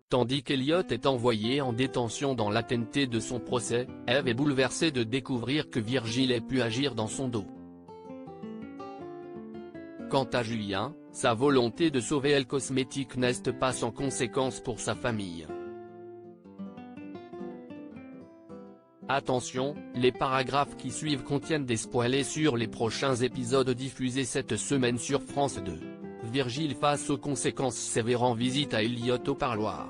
Tandis qu'Elliot est envoyé en détention dans l'attente de son procès, Eve est bouleversée de découvrir que Virgile ait pu agir dans son dos. Quant à Julien, sa volonté de sauver Elle Cosmétiques n'est pas sans conséquence pour sa famille. Attention, les paragraphes qui suivent contiennent des spoilers sur les prochains épisodes diffusés cette semaine sur France 2. Virgile face aux conséquences sévères en visite à Elliot au parloir.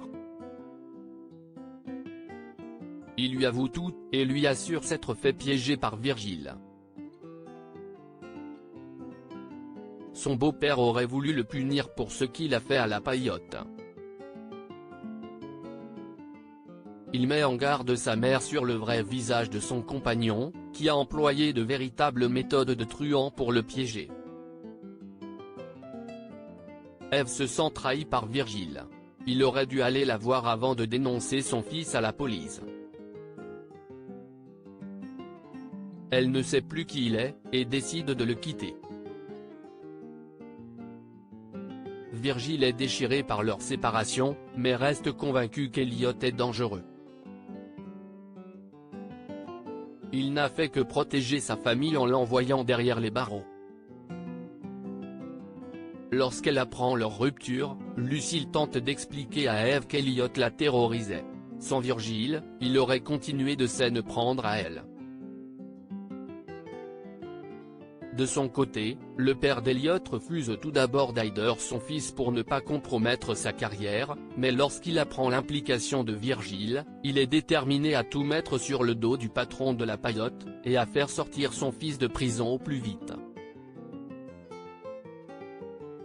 Il lui avoue tout, et lui assure s'être fait piéger par Virgile. Son beau-père aurait voulu le punir pour ce qu'il a fait à la paillote. Il met en garde sa mère sur le vrai visage de son compagnon, qui a employé de véritables méthodes de truand pour le piéger. Eve se sent trahie par Virgile. Il aurait dû aller la voir avant de dénoncer son fils à la police. Elle ne sait plus qui il est, et décide de le quitter. Virgile est déchiré par leur séparation, mais reste convaincu qu'Elliot est dangereux. Il n'a fait que protéger sa famille en l'envoyant derrière les barreaux. Lorsqu'elle apprend leur rupture, Lucille tente d'expliquer à Eve qu'Elliot la terrorisait. Sans Virgile, il aurait continué de s'en prendre à elle. De son côté, le père d'Elliot refuse tout d'abord d'Hyder son fils pour ne pas compromettre sa carrière, mais lorsqu'il apprend l'implication de Virgile, il est déterminé à tout mettre sur le dos du patron de la paillote, et à faire sortir son fils de prison au plus vite.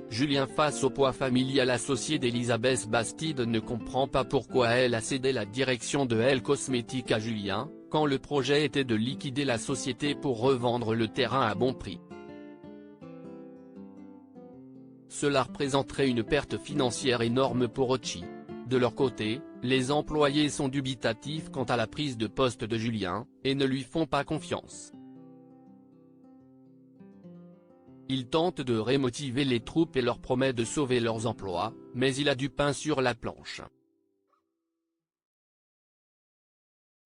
Julien face au poids familial associé d'Elisabeth Bastide ne comprend pas pourquoi elle a cédé la direction de Elle Cosmétiques à Julien, quand le projet était de liquider la société pour revendre le terrain à bon prix. Cela représenterait une perte financière énorme pour Ochi. De leur côté, les employés sont dubitatifs quant à la prise de poste de Julien, et ne lui font pas confiance. Il tente de rémotiver les troupes et leur promet de sauver leurs emplois, mais il a du pain sur la planche.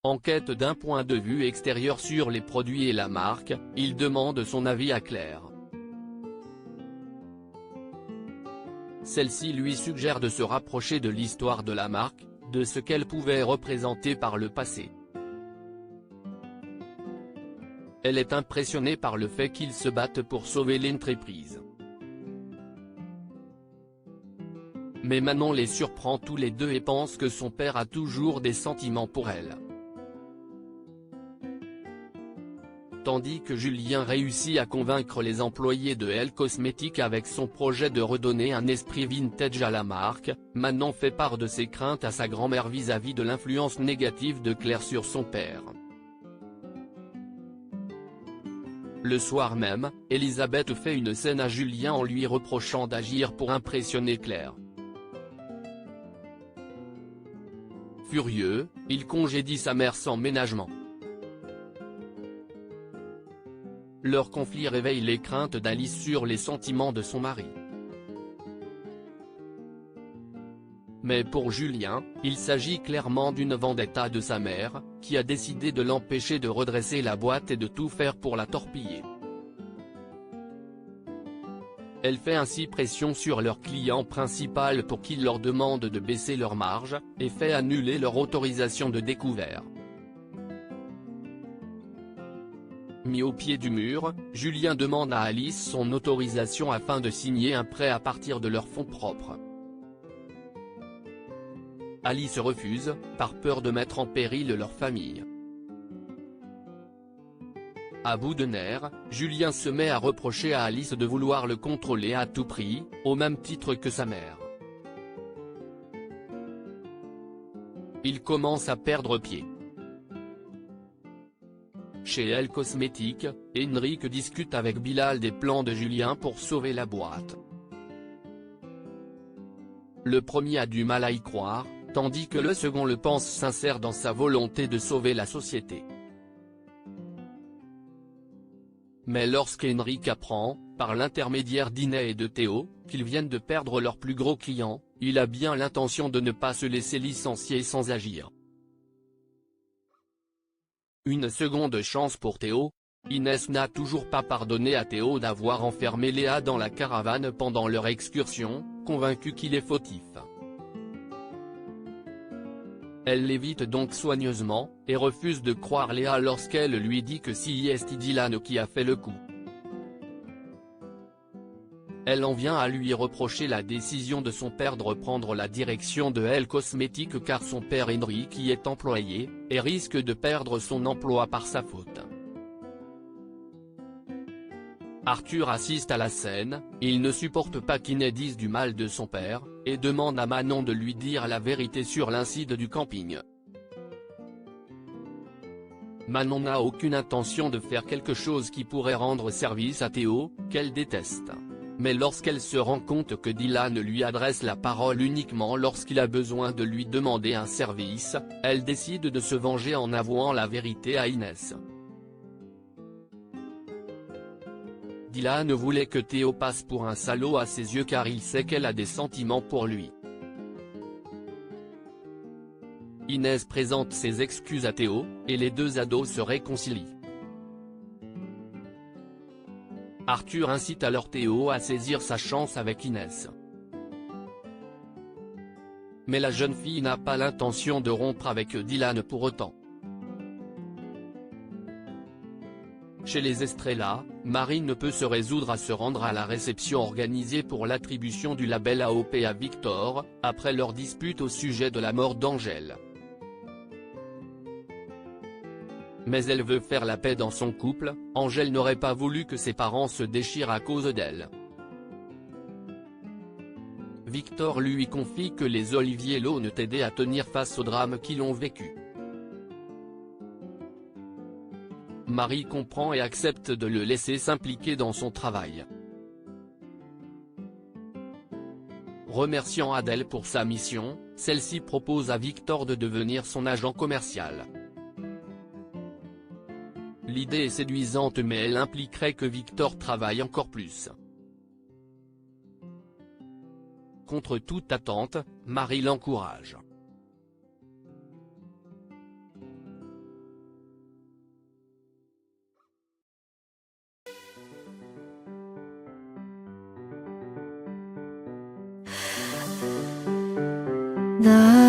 En quête d'un point de vue extérieur sur les produits et la marque, il demande son avis à Claire. Celle-ci lui suggère de se rapprocher de l'histoire de la marque, de ce qu'elle pouvait représenter par le passé. Elle est impressionnée par le fait qu'ils se battent pour sauver l'entreprise. Mais Manon les surprend tous les deux et pense que son père a toujours des sentiments pour elle. Tandis que Julien réussit à convaincre les employés de Elle Cosmétiques avec son projet de redonner un esprit vintage à la marque, Manon fait part de ses craintes à sa grand-mère vis-à-vis de l'influence négative de Claire sur son père. Le soir même, Elisabeth fait une scène à Julien en lui reprochant d'agir pour impressionner Claire. Furieux, il congédie sa mère sans ménagement. Leur conflit réveille les craintes d'Alice sur les sentiments de son mari. Mais pour Julien, il s'agit clairement d'une vendetta de sa mère, qui a décidé de l'empêcher de redresser la boîte et de tout faire pour la torpiller. Elle fait ainsi pression sur leur client principal pour qu'il leur demande de baisser leurs marges, et fait annuler leur autorisation de découvert. Mis au pied du mur, Julien demande à Alice son autorisation afin de signer un prêt à partir de leurs fonds propres. Alice refuse, par peur de mettre en péril leur famille. À bout de nerfs, Julien se met à reprocher à Alice de vouloir le contrôler à tout prix, au même titre que sa mère. Il commence à perdre pied. Chez Elle Cosmétiques, Henrik discute avec Bilal des plans de Julien pour sauver la boîte. Le premier a du mal à y croire, tandis que le second le pense sincère dans sa volonté de sauver la société. Mais lorsqu'Henrik apprend, par l'intermédiaire d'Inès et de Théo, qu'ils viennent de perdre leur plus gros client, il a bien l'intention de ne pas se laisser licencier sans agir. Une seconde chance pour Théo. Inès n'a toujours pas pardonné à Théo d'avoir enfermé Léa dans la caravane pendant leur excursion, convaincue qu'il est fautif. Elle l'évite donc soigneusement, et refuse de croire Léa lorsqu'elle lui dit que c'est Dylan qui a fait le coup. Elle en vient à lui reprocher la décision de son père de reprendre la direction de Elle Cosmétiques car son père Henrik y est employé, et risque de perdre son emploi par sa faute. Arthur assiste à la scène, il ne supporte pas qu'Inès dise du mal de son père, et demande à Manon de lui dire la vérité sur l'incident du camping. Manon n'a aucune intention de faire quelque chose qui pourrait rendre service à Théo, qu'elle déteste. Mais lorsqu'elle se rend compte que Dylan lui adresse la parole uniquement lorsqu'il a besoin de lui demander un service, elle décide de se venger en avouant la vérité à Inès. Dylan voulait que Théo passe pour un salaud à ses yeux car il sait qu'elle a des sentiments pour lui. Inès présente ses excuses à Théo, et les deux ados se réconcilient. Arthur incite alors Théo à saisir sa chance avec Inès. Mais la jeune fille n'a pas l'intention de rompre avec Dylan pour autant. Chez les Estrella, Marie ne peut se résoudre à se rendre à la réception organisée pour l'attribution du label AOP à Victor, après leur dispute au sujet de la mort d'Angèle. Mais elle veut faire la paix dans son couple, Angèle n'aurait pas voulu que ses parents se déchirent à cause d'elle. Victor lui confie que les Olivier l'ont aidé à tenir face au drame qu'ils ont vécu. Marie comprend et accepte de le laisser s'impliquer dans son travail. Remerciant Adèle pour sa mission, celle-ci propose à Victor de devenir son agent commercial. L'idée est séduisante mais elle impliquerait que Victor travaille encore plus. Contre toute attente, Marie l'encourage. 나